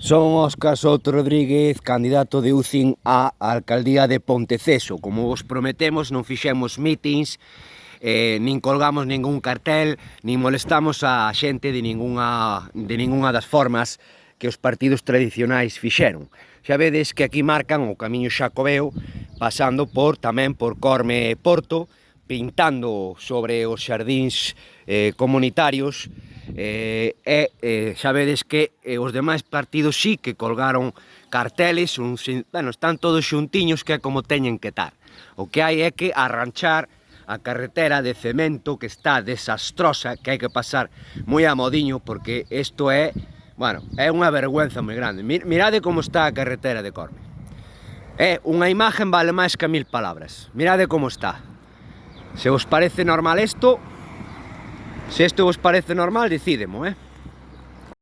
Son Óscar Soto Rodríguez, candidato de UCIN á alcaldía de Ponteceso. Como vos prometemos, non fixemos meetings, nin colgamos ningún cartel, nin molestamos a xente de ningunha das formas que os partidos tradicionais fixeron. Xa vedes que aquí marcan o camiño xacobeo, pasando tamén por Corme e Porto, pintando sobre os xardíns comunitarios, xa vedes que os demais partidos sí que colgaron carteles, están todos xuntiños, que é como teñen que estar. O que hai é que arranchar a carretera de cemento, que está desastrosa, que hai que pasar moi a modiño, porque isto é, é unha vergüenza moi grande. Mirade como está a carretera de Corme. É unha imagen vale máis que 1000 palabras. Mirade como está. Se vos parece normal isto, se isto vos parece normal, decídemo,